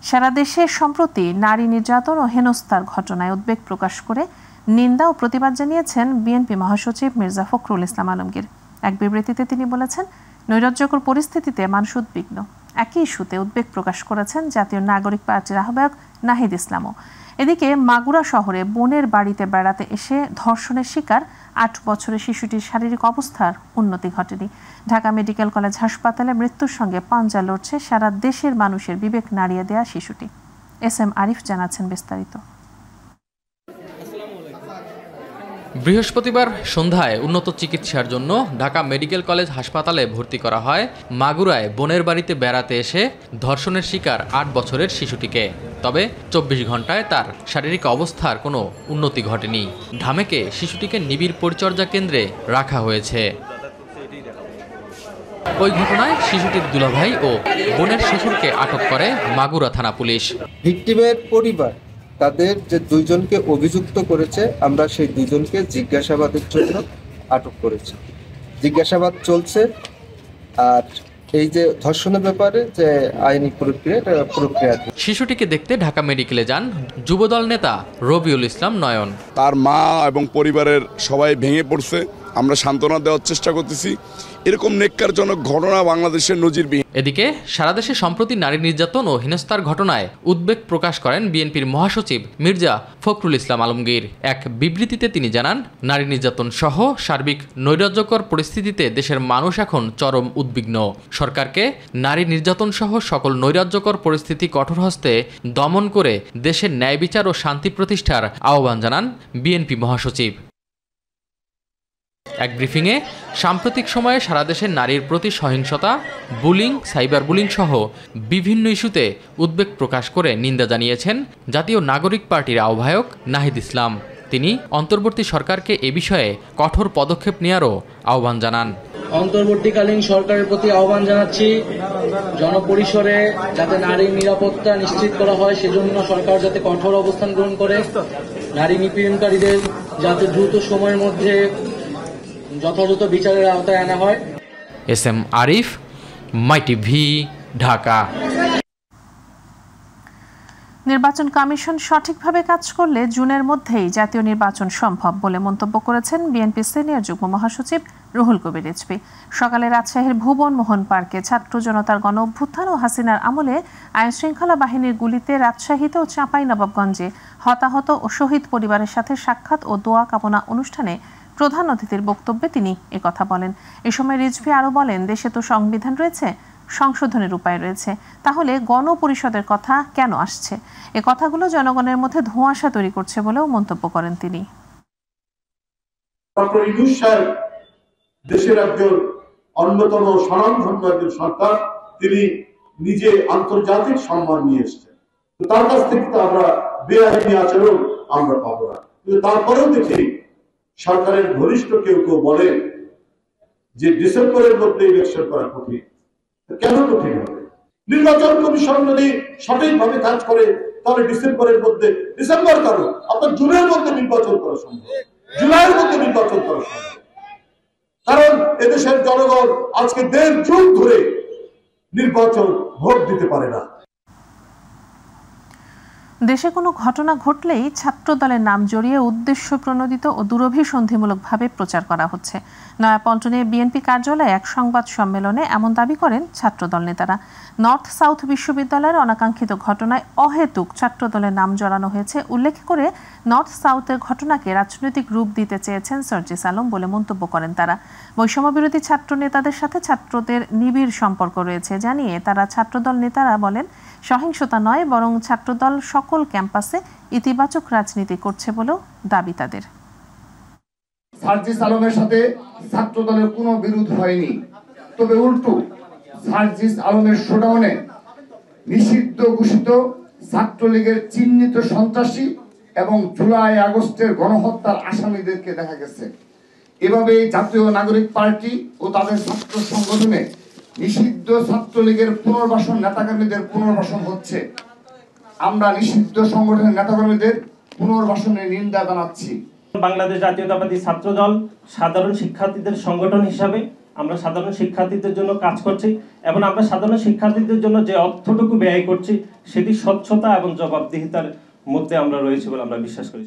সারা দেশে সম্প্রতি নারী নির্যাতন ও হেনস্থার ঘটনায় উদ্বেগ প্রকাশ করে নিন্দা ও প্রতিবাদ জানিয়েছেন বিএনপি মহাসচিব মির্জা ফখরুল ইসলাম আলমগীর। এক বিবৃতিতে তিনি বলেছেন, নৈরাজ্যকর পরিস্থিতিতে মানুষ উদ্বিগ্ন। একই ইস্যুতে উদ্বেগ প্রকাশ করেছেন জাতীয় নাগরিক পার্টির আহ্বায়ক নাহিদ ইসলামও। এদিকে মাগুরা শহরে বোনের বাড়িতে বেড়াতে এসে ধর্ষণের শিকার ৮ বছরের শিশুটির শারীরিক অবস্থার উন্নতি ঘটেনি। ঢাকা মেডিকেল কলেজ হাসপাতালে মৃত্যুর সঙ্গে পাঞ্জা লড়ছে সারা দেশের মানুষের বিবেক নাড়িয়ে দেয়া শিশুটি। এস.এম. আরিফ জানাচ্ছেন বিস্তারিত। বৃহস্পতিবার সন্ধ্যায় উন্নত চিকিৎসার জন্য ঢাকা মেডিকেল কলেজ হাসপাতালে ভর্তি করা হয় মাগুরায় বোনের বাড়িতে বেড়াতে এসে ধর্ষণের শিকার ৮ বছরের শিশুটিকে। তবে ২৪ ঘন্টায় তার শারীরিক অবস্থার কোনো উন্নতি ঘটেনি। ঢামেকে শিশুটিকে নিবিড় পরিচর্যা কেন্দ্রে রাখা হয়েছে। ওই ঘটনায় শিশুটির দুলাভাই ও বোনের শ্বশুরকে আটক করে মাগুরা থানা পুলিশ। ভিকটিমের পরিবার তাদের যে দুইজনকে অভিযুক্ত করেছে, আমরা সেই দুইজনকে জিজ্ঞাসাবাদের জন্য আটক করেছি। জিজ্ঞাসাবাদ চলছে। আর এই যে ধর্ষণের ব্যাপারে যে আইনি প্রক্রিয়া শিশুটিকে দেখতে ঢাকা মেডিকেলে যান যুবদল নেতা রবিউল ইসলাম নয়ন। তার মা এবং পরিবারের সবাই ভেঙে পড়ছে। আমরা সান্ত্বনা দেওয়ার চেষ্টা করতেছি। এরকম নেক্কারজনক ঘটনা বাংলাদেশের নজিরবিহীন। এদিকে সারা দেশে সম্প্রতি নারী নির্যাতন ও হেনস্থার ঘটনায় উদ্বেগ প্রকাশ করেন বিএনপির মহাসচিব মির্জা ফখরুল ইসলাম আলমগীর। এক বিবৃতিতে তিনি জানান, নারী নির্যাতন সহ সার্বিক নৈরাজ্যকর পরিস্থিতিতে দেশের মানুষ এখন চরম উদ্বিগ্ন। সরকারকে নারী নির্যাতন সহ সকল নৈরাজ্যকর পরিস্থিতি কঠোর হস্তে দমন করে দেশের ন্যায় বিচার ও শান্তি প্রতিষ্ঠার আহ্বান জানান বিএনপি মহাসচিব। এক ব্রিফিংয়ে সাম্প্রতিক সময়ে সারা দেশের নারীর প্রতি সহিংসতা, বুলিং, সাইবার বুলিং সহ বিভিন্ন ইস্যুতে উদ্বেগ প্রকাশ করে নিন্দা জানিয়েছেন জাতীয় নাগরিক পার্টির আহ্বায়ক নাহিদ ইসলাম। তিনি অন্তর্বর্তী সরকারকে এ বিষয়ে কঠোর পদক্ষেপ নেওয়ারও আহ্বান জানান। অন্তর্বর্তীকালীন সরকারের প্রতি আহ্বান জানাচ্ছি, জনপরিসরে যাতে নারীর নিরাপত্তা নিশ্চিত করা হয় সেজন্য সরকার যাতে কঠোর অবস্থান গ্রহণ করে, নারী নিপীড়নকারীদের যাতে দ্রুত সময়ের মধ্যে যথাযথ বিচারের আওতায় আনা হয়। এস.এম. আরিফ, মাই টিভি, ঢাকা। নির্বাচন কমিশন সঠিকভাবে কাজ করলে জুনের মধ্যেই জাতীয় নির্বাচন সম্ভব বলে মন্তব্য করেছেন বিএনপি সিনিয়র যুগ্ম মহাসচিব রুহুল কবির রিজভী। সকালে রাজশাহীর ভুবন মোহন পার্কে ছাত্র জনতার গণ অভ্যুত্থান ও হাসিনার আমলে আইনশৃঙ্খলা বাহিনীর গুলিতে রাজশাহীতে ও চাঁপাইনবাবগঞ্জে হতাহত ও শহীদ পরিবারের সাথে সাক্ষাৎ ও দোয়া কামনা অনুষ্ঠানে প্রধান অতিথির বক্তব্যে তিনি একথা বলেন। এ সময় রিজভী আরও বলেন, দেশে তো সংবিধান রয়েছে, সংশোধনের উপায় রয়েছে, তাহলে গণপরিষদের কথা কেন আসছে? এ কথাগুলো জনগণের মধ্যে ধোঁয়াশা তৈরি করছে বলেও মন্তব্য করেন তিনি। দেশের একজন অন্যতম স্বনামধন্য একজন সরকার, তিনি নিজে আন্তর্জাতিক সম্মান নিয়ে এসছেন। তার কাছ থেকে তো আমরা বেআইনি আচরণ আমরা পাবো না। কিন্তু তারপরেও দেখি সরকারের ঘনিষ্ঠ কেউ কেউ বলে যে ডিসেম্বরের মধ্যে ইলেকশন করা কঠিন। কেন কঠিন হবে? নির্বাচন কমিশন যদি সঠিকভাবে কাজ করে তাহলে ডিসেম্বরের মধ্যে, ডিসেম্বর কেন, আপনার জুনের মধ্যে নির্বাচন করা সম্ভব, জুলাইয়ের মধ্যে নির্বাচন করা সম্ভব। কারণ এদেশের জনগণ আজকে ১.৫ যুগ ধরে নির্বাচন ভোট দিতে পারে না। দেশে কোনো ঘটনা ঘটলেই ছাত্র দলের নাম জড়িয়ে উদ্দেশ্য প্রণোদিত ও দুরভিসন্ধিমূলকভাবে প্রচার করা হচ্ছে। নয়াপল্টনে বিএনপি কার্যালয়ে এক সংবাদ সম্মেলনে এমন দাবি করেন ছাত্রদল নেতারা। নর্থ সাউথ বিশ্ববিদ্যালয়ের অনাকাঙ্ক্ষিত ঘটনায় অহেতুক ছাত্রদলের নাম জড়ানো হয়েছে উল্লেখ করে নর্থ সাউথের ঘটনাকে রাজনৈতিক রূপ দিতে চেয়েছেন সার্জিস আলম বলে মন্তব্য করেন তারা। বৈষম্যবিরোধী ছাত্র নেতাদের সাথে ছাত্রদের নিবিড় সম্পর্ক রয়েছে জানিয়ে তারা ছাত্রদল নেতারা বলেন, সহিংসতা নয় বরং ছাত্রদল সকল ক্যাম্পাসে ইতিবাচক রাজনীতি করছে বলেও দাবি তাদের। সার্জিস আলমের সাথে ছাত্রদলের কোনো বিরোধ হয়নি, তবে উল্টো সার্জিস আলমের শোডাউনে নিষিদ্ধ ঘোষিত ছাত্রলীগের চিহ্নিত সন্ত্রাসী এবং জুলাই আগস্টের গণহত্যার আসামিদেরকে দেখা গেছে। এভাবে জাতীয় নাগরিক পার্টি ও তাদের ছাত্র সংগঠনে নিষিদ্ধ ছাত্রলীগের পুনর্বাসন নেতাকর্মীদের পুনর্বাসন হচ্ছে। আমরা নিষিদ্ধ সংগঠনের নেতাকর্মীদের পুনর্বাসনের নিন্দা জানাচ্ছি। বাংলাদেশ জাতীয়তাবাদী ছাত্রদল সাধারণ শিক্ষার্থীদের সংগঠন হিসাবে আমরা সাধারণ শিক্ষার্থীদের জন্য কাজ করছি এবং আমরা সাধারণ শিক্ষার্থীদের জন্য যে অর্থটুকু ব্যয় করছি সেটি স্বচ্ছতা এবং জবাবদিহিতার মধ্যে আমরা রয়েছে বলে আমরা বিশ্বাস করি।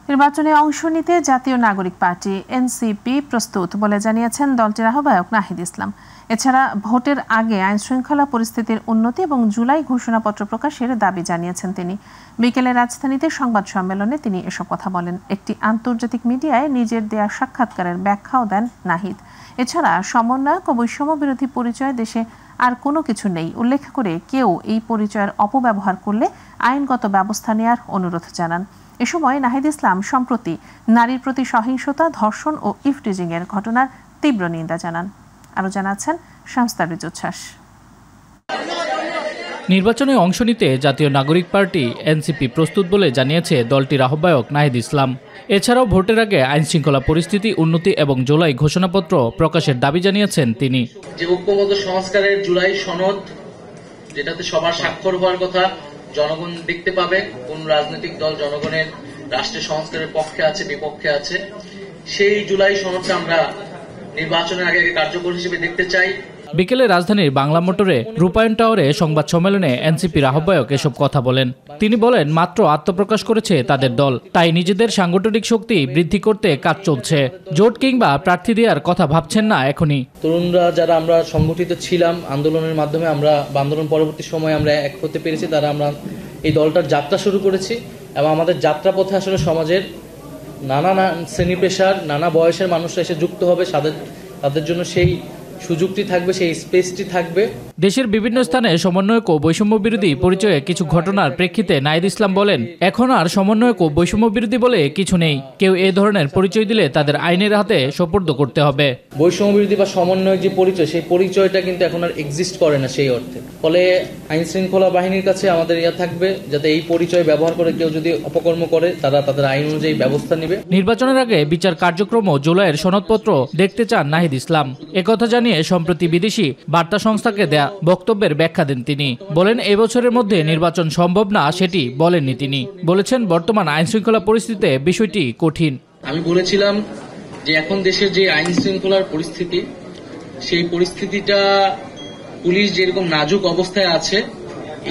নির্বাচনে অংশ নিতে জাতীয় নাগরিক পার্টি এনসিপি প্রস্তুত বলে জানিয়েছেন দলটির আহ্বায়ক নাহিদ ইসলাম। এছাড়া ভোটের আগে আইন শৃঙ্খলা পরিস্থিতির উন্নতি এবং জুলাই ঘোষণাপত্র প্রকাশের দাবি জানিয়েছেন তিনি। বিকেলে রাজধানীতে সংবাদ সম্মেলনে তিনি এসব কথা বলেন। একটি আন্তর্জাতিক মিডিয়ায় নিজের দেয়া সাক্ষাৎকারের ব্যাখ্যাও দেন নাহিদ। এছাড়া সমন্বয়ক ও বৈষম্য বিরোধী পরিচয় দেশে আর কোনো কিছু নেই উল্লেখ করে কেউ এই পরিচয়ের অপব্যবহার করলে আইনগত ব্যবস্থা নেওয়ার অনুরোধ জানান। এ সময় নাহিদ ইসলাম সম্প্রতি নারীর প্রতি সহিংসতা, ধর্ষণ ও ইফটিজিং এর ঘটনার তীব্র নিন্দা জানান। আরও জানাচ্ছেন শামস তাবরিজ উচ্ছ্বাস। নির্বাচনে অংশ নিতে জাতীয় নাগরিক পার্টি এনসিপি প্রস্তুত বলে জানিয়েছে দলটির আহ্বায়ক নাহিদ ইসলাম। এছাড়াও ভোটের আগে আইন শৃঙ্খলা পরিস্থিতি উন্নতি এবং জুলাই ঘোষণাপত্র প্রকাশের দাবি জানিয়েছেন তিনি। যে ঐক্যবদ্ধ সংস্কারের জুলাই সনদ, যেটাতে সবার স্বাক্ষর হওয়ার কথা, জনগণ দেখতে পাবে কোন রাজনৈতিক দল জনগণের রাষ্ট্রের সংস্কারের পক্ষে আছে বিপক্ষে আছে, সেই জুলাই সনদটা আমরা নির্বাচনের আগে কার্যকর হিসেবে দেখতে চাই। বিকেলে রাজধানীর বাংলা মোটরে রূপায়ণ টাওয়ারে সংবাদ সম্মেলনে এনসিপির আহ্বায়ক এসব কথা বলেন। তিনি বলেন, মাত্র আত্মপ্রকাশ করেছে তাদের দল, তাই নিজেদের সাংগঠনিক শক্তি বৃদ্ধি করতে কাজ চলছে। জোট কিংবা প্রার্থী দেওয়ার কথা ভাবছেন না এখনই। তরুণরা যারা আমরা সংগঠিত ছিলাম আন্দোলনের মাধ্যমে, আমরা আন্দোলন পরবর্তী সময়ে আমরা এক হতে পেরেছি, তারা আমরা এই দলটার যাত্রা শুরু করেছি এবং আমাদের যাত্রা পথে আসলে সমাজের নানা শ্রেণী পেশার নানা বয়সের মানুষরা এসে যুক্ত হবে, তাদের জন্য সেই সুযোগটি থাকবে, সেই স্পেসটি থাকবে। দেশের বিভিন্ন স্থানে সমন্বয়ক ও বৈষম্য বিরোধী পরিচয়ে কিছু ঘটনার প্রেক্ষিতে নাহিদ ইসলাম বলেন, এখন আর সমন্বয়ক ও বৈষম্য বিরোধী বলে কিছু নেই। কেউ এই ধরনের পরিচয় দিলে তাদের আইনের হাতে সোপর্দ করতে হবে। বৈষম্য বিরোধী বা সমন্বয়ক যে পরিচয়, সেই পরিচয়টা কিন্তু এখন আর এক্সিস্ট করে না সেই অর্থে। ফলে আইন শৃঙ্খলা বাহিনীর কাছে আমাদের থাকবে যাতে এই পরিচয় ব্যবহার করে কেউ যদি অপকর্ম করে তারা তাদের আইন অনুযায়ী ব্যবস্থা নেবে। নির্বাচনের আগে বিচার কার্যক্রম ও জুলাইয়ের সনদপত্র দেখতে চান নাহিদ ইসলাম। একথা জানিয়ে সম্প্রতি বিদেশি বার্তা সংস্থাকে দেয়া বক্তব্যের ব্যাখ্যা দেন তিনি। বলেন, এবছরের মধ্যে নির্বাচন সম্ভব না সেটি বলেননি তিনি। বলেছেন, বর্তমান আইন শৃঙ্খলা পরিস্থিতিতে বিষয়টি কঠিন। আমি বলেছিলাম যে এখন দেশের যে আইন শৃঙ্খলার পরিস্থিতি, সেই পরিস্থিতিটা পুলিশ যেরকম নাজুক অবস্থায় আছে,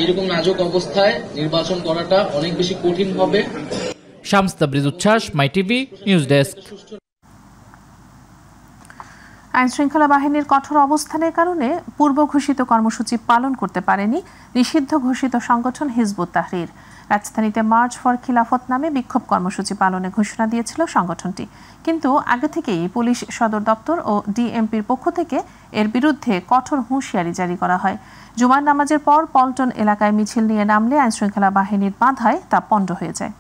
এইরকম নাজুক অবস্থায় নির্বাচন করাটা অনেক বেশি কঠিন হবে। শামস তাবরিজ উচ্ছ্বাস, মাই টিভি নিউজ ডেস্ক। আইন শৃঙ্খলা বাহিনীর কঠোর অবস্থানের কারণে পূর্ব ঘোষিত কর্মসূচি পালন করতে পারেনি নিষিদ্ধ ঘোষিত সংগঠন হিজবুত তাহরির। রাজধানীতে মার্চ ফর খিলাফত নামে বিক্ষোভ কর্মসূচি পালনের ঘোষণা দিয়েছিল সংগঠনটি, কিন্তু আগে থেকেই পুলিশ সদর দপ্তর ও ডিএমপির পক্ষ থেকে এর বিরুদ্ধে কঠোর হুঁশিয়ারি জারি করা হয়। জুমার নামাজের পর পল্টন এলাকায় মিছিল নিয়ে নামলে আইন শৃঙ্খলা বাহিনীর বাধায় তা পণ্ড হয়ে যায়।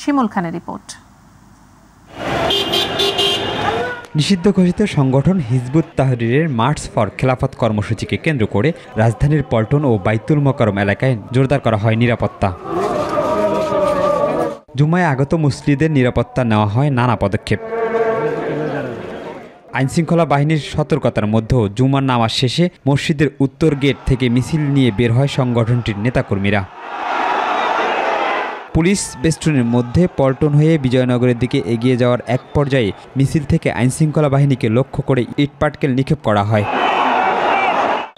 শিমুল খানের রিপোর্ট। নিষিদ্ধ ঘোষিত সংগঠন হিজবুত তাহরিরের মার্চ ফর খেলাফত কর্মসূচিকে কেন্দ্র করে রাজধানীর পল্টন ও বাইতুল মোকাররম এলাকায় জোরদার করা হয় নিরাপত্তা। জুমায় আগত মুসল্লিদের নিরাপত্তা নেওয়া হয় নানা পদক্ষেপ। আইনশৃঙ্খলা বাহিনীর সতর্কতার মধ্যেও জুমার নামাজ শেষে মসজিদের উত্তর গেট থেকে মিছিল নিয়ে বের হয় সংগঠনটির নেতাকর্মীরা। পুলিশ বেষ্টনীর মধ্যে পল্টন হয়ে বিজয়নগরের দিকে এগিয়ে যাওয়ার এক পর্যায়ে মিছিল থেকে আইনশৃঙ্খলা বাহিনীকে লক্ষ্য করে ইটপাটকেল নিক্ষেপ করা হয়।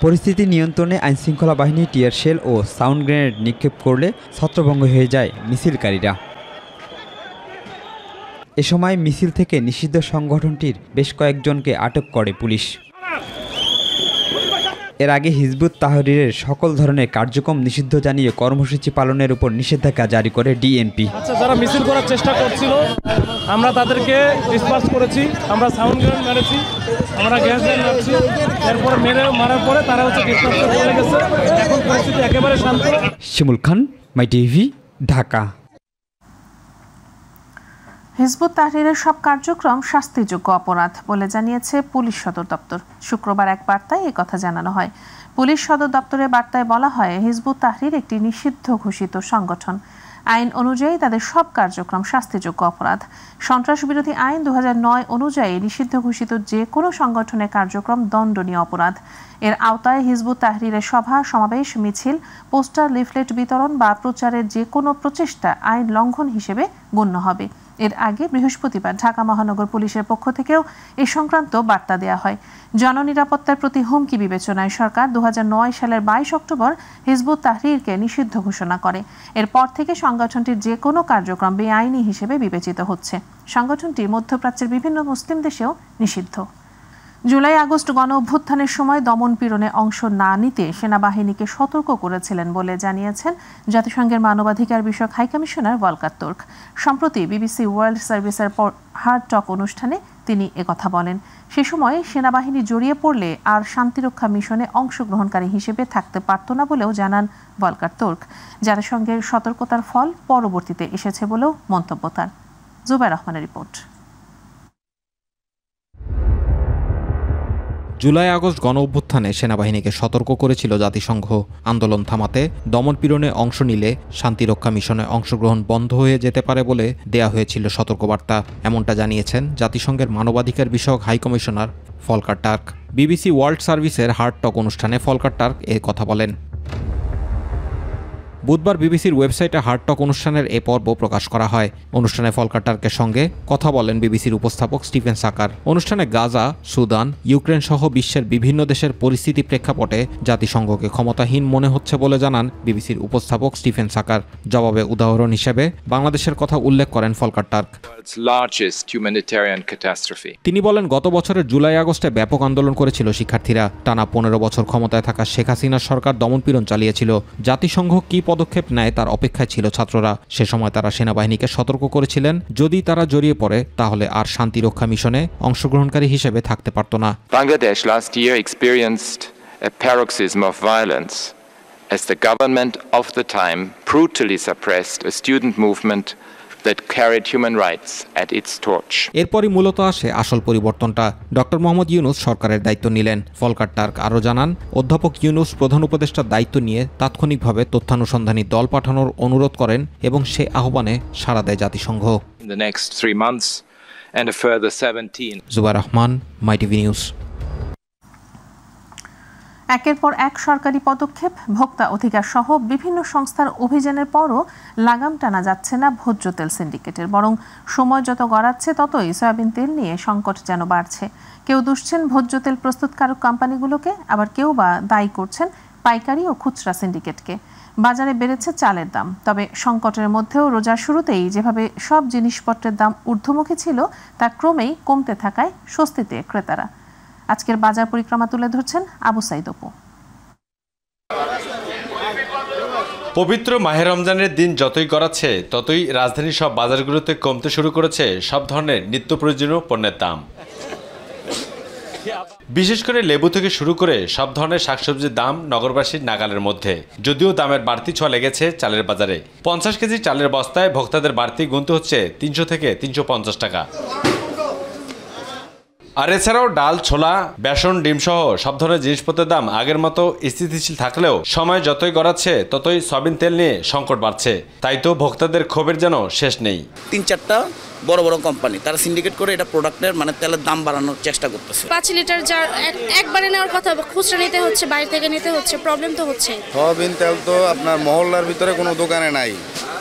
পরিস্থিতি নিয়ন্ত্রণে আইনশৃঙ্খলা বাহিনী টিয়ার শেল ও সাউন্ড গ্রেনেড নিক্ষেপ করলে ছত্রভঙ্গ হয়ে যায় মিছিলকারীরা। এ সময় মিছিল থেকে নিষিদ্ধ সংগঠনটির বেশ কয়েকজনকে আটক করে পুলিশ। এর আগে হিজবুত তাহরিরের সকল ধরনের কার্যক্রম নিষিদ্ধ জানিয়ে কর্মসূচি পালনের উপর নিষেধাজ্ঞা জারি করে ডিএমপি। যারা মিছিল করার চেষ্টা করছিল আমরা তাদেরকে ডিসপার্স করেছি, আমরা সাউন্ড গ্রেনেড মেরেছি, আমরা গ্যাস লাইন মারছি, এরপর মারার পরে তারা ডিসপার্স করে চলে গেছে। এখন পরিস্থিতি একেবারে শান্ত। শিমুল খান, মাই টিভি, ঢাকা। হিজবুত তাহরিরের সব কার্যক্রম শাস্তিযোগ্য অপরাধ বলে জানিয়েছে পুলিশ সদর দপ্তর। শুক্রবার এক বার্তায় এই কথা জানানো হয়। পুলিশ সদর দপ্তরের বার্তায় বলা হয়, হিজবুত তাহরির একটি নিষিদ্ধ ঘোষিত সংগঠন। আইন অনুযায়ী তাদের সব কার্যক্রম শাস্তিযোগ্য অপরাধ। সন্ত্রাস বিরোধী আইন 2009 অনুযায়ী নিষিদ্ধ ঘোষিত যে কোনো সংগঠনের কার্যক্রম দণ্ডনীয় অপরাধ। এর আওতায় হিজবুত তাহরিরের সভা, সমাবেশ, মিছিল, পোস্টার, লিফলেট বিতরণ বা প্রচারের যে কোনো প্রচেষ্টা আইন লঙ্ঘন হিসেবে গণ্য হবে। এর আগে বৃহস্পতিবার ঢাকা মহানগর পুলিশের পক্ষ থেকেও এ সংক্রান্ত বার্তা দেওয়া হয়। জননিরাপত্তার প্রতি হুমকি বিবেচনায় সরকার 2009 সালের 22 অক্টোবর হিজবুত তাহরীরকে নিষিদ্ধ ঘোষণা করে। এরপর থেকে সংগঠনটির যে কোনো কার্যক্রম বেআইনি হিসেবে বিবেচিত হচ্ছে। সংগঠনটি মধ্যপ্রাচ্যের বিভিন্ন মুসলিম দেশেও নিষিদ্ধ। জুলাই আগস্ট গণ অভ্যুত্থানের সময় দমন পীড়নে অংশ না নিতে সেনাবাহিনীকে সতর্ক করেছিলেন বলে জানিয়েছেন জাতিসংঘের মানবাধিকার বিষয়ক হাইকমিশনার ভলকার তুর্ক। সম্প্রতি বিবিসি ওয়ার্ল্ড সার্ভিসের হার্ড টক অনুষ্ঠানে তিনি একথা বলেন। সে সময় সেনাবাহিনী জড়িয়ে পড়লে আর শান্তিরক্ষা মিশনে অংশগ্রহণকারী হিসেবে থাকতে পারত না বলেও জানান ভলকার তুর্ক। জাতিসংঘের সতর্কতার ফল পরবর্তীতে এসেছে বলেও মন্তব্য তার। জুবাইর রহমানের রিপোর্ট। জুলাই আগস্ট গণ অভ্যুত্থানে সেনাবাহিনীকে সতর্ক করেছিল জাতিসংঘ। আন্দোলন থামাতে দমনপীড়নে অংশ নিলে শান্তিরক্ষা মিশনে অংশগ্রহণ বন্ধ হয়ে যেতে পারে বলে দেয়া হয়েছিল সতর্কবার্তা। এমনটা জানিয়েছেন জাতিসংঘের মানবাধিকার বিষয়ক হাইকমিশনার ভলকার টার্ক। বিবিসি ওয়ার্ল্ড সার্ভিসের হার্ড টক অনুষ্ঠানে ভলকার টার্ক এ কথা বলেন। বুধবার বিবিসির ওয়েবসাইটে হার্ড টক অনুষ্ঠানের এ পর্ব প্রকাশ করা হয়। অনুষ্ঠানে ভলকার টার্কের সঙ্গে কথা বলেন বিবিসির উপস্থাপক স্টিফেন সাকার। অনুষ্ঠানে গাজা, সুদান, ইউক্রেন সহ বিশ্বের বিভিন্ন দেশের পরিস্থিতি প্রেক্ষাপটে জাতিসংঘকে ক্ষমতাহীন মনে হচ্ছে বলে জানান বিবিসির উপস্থাপক স্টিফেন সাকার। জবাবে উদাহরণ হিসেবে বাংলাদেশের কথা উল্লেখ করেন ভলকার টার্ক। তিনি বলেন, গত বছরের জুলাই আগস্টে ব্যাপক আন্দোলন করেছিল শিক্ষার্থীরা। টানা 15 বছর ক্ষমতায় থাকা শেখ হাসিনার সরকার দমনপীড়ন চালিয়েছিল। জাতিসংঘ কি পদক্ষেপ নেয় তার অপেক্ষায় ছিল ছাত্ররা। সে সময় তারা সেনাবাহিনীকে সতর্ক করেছিলেন, যদি তারা জড়িয়ে পড়ে তাহলে আর শান্তিরক্ষা মিশনে অংশগ্রহণকারী হিসেবে থাকতে পারত না। Bangladesh last year experienced a paroxysm of violence as the government of the time brutally suppressed a student movement that carried human rights at its torch. এরপরই মূলত আসে আসল পরিবর্তনটা। ডক্টর মোহাম্মদ ইউনূস সরকারের দায়িত্ব নিলেন। ভলকার টার্ক আরও জানান, অধ্যাপক ইউনূস প্রধান উপদেষ্টার দায়িত্ব নিয়ে তাৎক্ষণিকভাবে তথ্যানুসন্ধানী দল পাঠানোর অনুরোধ করেন এবং সে আহ্বানে সাড়া দেয় জাতিসংঘ। In the next 3 months and a further 17. Zubair Rahman, MyTV news. একের পর এক সরকারি পদক্ষেপ, ভোক্তা অধিকার সহ বিভিন্ন সংস্থার অভিযানের পরও লাগাম টানা যাচ্ছে না ভোজ্য তেল সিন্ডিকেটের। বরং সময় যত গড়াচ্ছে ততই সয়াবিন তেল নিয়ে সংকট যেন বাড়ছে। কেউ দুষছেন ভোজ্য তেল প্রস্তুতকারক কোম্পানিগুলোকে, আবার কেউ বা দায়ী করছেন পাইকারি ও খুচরা সিন্ডিকেটকে। বাজারে বেড়েছে চালের দাম। তবে সংকটের মধ্যেও রোজার শুরুতেই যেভাবে সব জিনিসপত্রের দাম ঊর্ধ্বমুখী ছিল তা ক্রমেই কমতে থাকায় স্বস্তিতে ক্রেতারা। আজকের বাজার পরিক্রমা তুলে ধরছেন আবু সাইদ অপু। পবিত্র মাহে রমজানের দিন যতই গড়াচ্ছে ততই রাজধানীর সব বাজারগুলোতে কমতে শুরু করেছে সব ধরনের নিত্য প্রয়োজনীয় পণ্যের দাম। বিশেষ করে লেবু থেকে শুরু করে সব ধরনের শাকসবজির দাম নগরবাসীর নাগালের মধ্যে। যদিও দামের বাড়তি ছোঁয়া লেগেছে চালের বাজারে। 50 কেজি চালের বস্তায় ভোক্তাদের বাড়তি গুনতে হচ্ছে 300 থেকে 350 টাকা। আর এছাড়াও ডাল, ছোলা, বেসন, ডিম সহ সব ধরনের জিনিসপত্রের দাম আগের মতো স্থিতিশীল থাকলেও সময় যতই গড়াচ্ছে ততই সয়াবিন তেল নিয়ে সংকট বাড়ছে। তাই তো ভোক্তাদের ক্ষোভের যেন শেষ নেই। 3-4টা বড় বড় কোম্পানি তারা সিন্ডিকেট করে এটা প্রোডাক্টের মানে তেলের দাম বাড়ানোর চেষ্টা করতেছে। 5 লিটার যার একবারে নেওয়ার কথা খুচরা নিতে হচ্ছে, বাইরে থেকে নিতে হচ্ছে, প্রবলেম তো হচ্ছে। সয়াবিন তেল তো আপনার মহল্লার ভিতরে কোনো দোকানে নাই,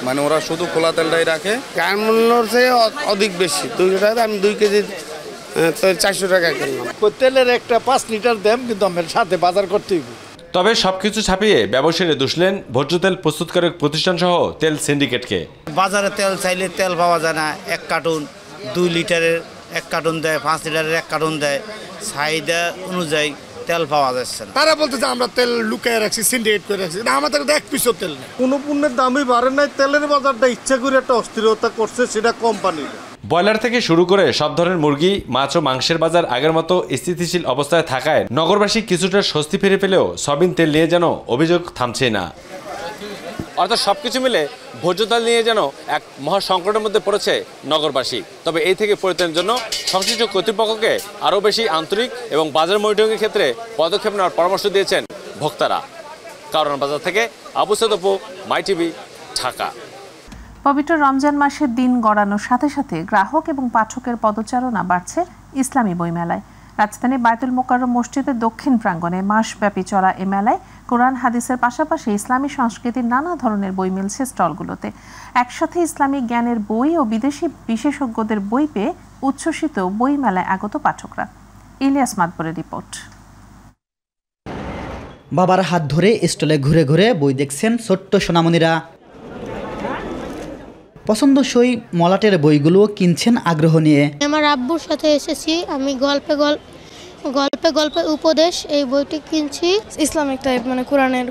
মানে ওরা শুধু খোলা তেলটাই রাখে। গান মূল্যর চেয়ে অধিক বেশি। 2 টাকা আমি 2 কেজি 400 টাকা কিনলাম। তেলের একটা 5 লিটার দাম, কিন্তু আমার সাথে বাজার করতে হবে। তবে সবকিছু ছাপিয়ে ব্যবসায়ীরা দুষলেন ভোজ্য তেল প্রস্তুতকারক প্রতিষ্ঠান সহ তেল সিন্ডিকেটকে। বাজারে তেল চাইলে তেল পাওয়া যায় না। 1 কার্টুন 2 লিটারের 1 কার্টুন দেয়, 5 লিটারের 1 কার্টুন দেয়। চাহিদা অনুযায়ী তেল পাওয়া যাচ্ছে না। তারা বলতে যে আমরা তেল লুকিয়ে রাখছি, সিন্ডিকেট করে রাখছি, না আমাদের 1 পিসও তেল নেই। কোনো পণ্যের দামই বাড়ে নাই। তেলের বাজারটা ইচ্ছা করে একটা অস্থিরতা করছে, সেটা কোম্পানি। ব্রয়লার থেকে শুরু করে সব ধরনের মুরগি, মাছ ও মাংসের বাজার আগের মতো স্থিতিশীল অবস্থায় থাকায় নগরবাসী কিছুটা স্বস্তি ফিরে পেলেও সয়াবিন তেল নিয়ে যেন অভিযোগ থামছে না। অর্থাৎ সবকিছু মিলে ভোজ্য তেল নিয়ে যেন এক মহা সংকটের মধ্যে পড়েছে নগরবাসী। তবে এই থেকে পরিত্রাণের জন্য সংশ্লিষ্ট কর্তৃপক্ষকে আরও বেশি আন্তরিক এবং বাজার মনিটরিংয়ের ক্ষেত্রে পদক্ষেপ নেওয়ার পরামর্শ দিয়েছেন ভোক্তারা। কারণ বাজার থেকে আবু সাইদ অপু, মাইটিভি, ঢাকা। পবিত্র রমজান মাসের দিন গড়ানোর সাথে সাথে গ্রাহক এবং পাঠকের পদচারণা বাড়ছে ইসলামী বইমেলায়। রাজধানীর বায়তুল মোকাররম মসজিদের দক্ষিণ প্রাঙ্গণে মাসব্যাপী চলা এ মেলায় কোরআন হাদিসের পাশাপাশি ইসলামী সংস্কৃতির নানা ধরনের বই মিলছে স্টলগুলোতে। একসাথে ইসলামিক জ্ঞানের বই ও বিদেশি বিশেষজ্ঞদের বই পেয়ে উচ্ছ্বসিত বই মেলায় আগত পাঠকরা। ইলিয়াস মাতবরের রিপোর্ট। বাবার হাত ধরে স্টলে ঘুরে ঘুরে বই দেখছেন ছোট্ট সোনামণিরা। পছন্দসই মলাটের বইগুলো কিনছেন আগ্রহ নিয়ে। আমার আব্বুর সাথে এসেছি, আমি গল্পে উপদেশ এই বইটি কিনছি। ইসলামিক টাইপ মানে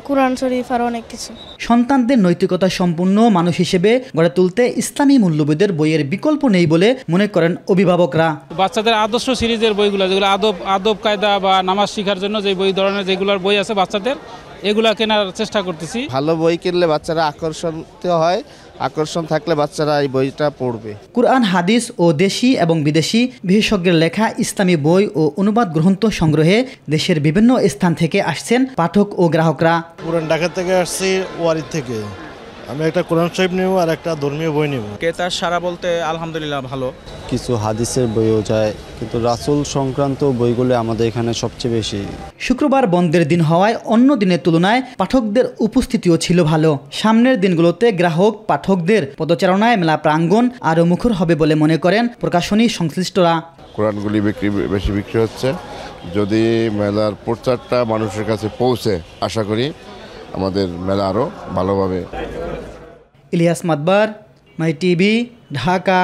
কোরআন শরীফ আর অনেক কিছু। সন্তানদের নৈতিকতা সম্পূর্ণ মানুষ হিসেবে গড়ে তুলতে ইসলামী মূল্যবোধের বইয়ের বিকল্প নেই বলে মনে করেন অভিভাবকরা। বাচ্চাদের আদর্শ সিরিজের বইগুলো, যেগুলো আদব কায়দা বা নামাজ শেখার জন্য যে বই ধরনের যেগুলোর বই আছে বাচ্চাদের, এগুলা কেনার চেষ্টা করতেছি। ভালো বই কিনলে বাচ্চারা আকর্ষণ থাকলে বাচ্চারা এই বইটা পড়বে। কুরআন, হাদিস ও দেশি এবং বিদেশি বিশেষজ্ঞের লেখা ইসলামী বই ও অনুবাদ গ্রন্থ সংগ্রহে দেশের বিভিন্ন স্থান থেকে আসছেন পাঠক ও গ্রাহকরা। পুরান ঢাকা থেকে আসছি, ওয়ারি থেকে। আমি একটা কোরআন শরীফ নেব আর একটা ধর্মীয় বই নেব। ক্রেতার সারা বলতে আলহামদুলিল্লাহ ভালো। কিছু হাদিসের বইও যায়, কিন্তু রাসূল সংক্রান্ত বইগুলো আমাদের এখানে সবচেয়ে বেশি। শুক্রবার বন্ধের দিন হওয়ায় অন্য দিনের তুলনায় পাঠকদের উপস্থিতিও ছিল ভালো। সামনের দিনগুলোতে গ্রাহক পাঠকদের পদচারণায় মেলা প্রাঙ্গণ আরও মুখর হবে বলে মনে করেন প্রকাশনী সংশ্লিষ্টরা। কোরআনগুলি বেশি বিক্রি হচ্ছে। যদি মেলার প্রচারটা মানুষের কাছে পৌঁছে, আশা করি আমাদের মেলা আরও ভালোভাবে। ইলিয়াস মাতবার, মাই টিভি, ঢাকা।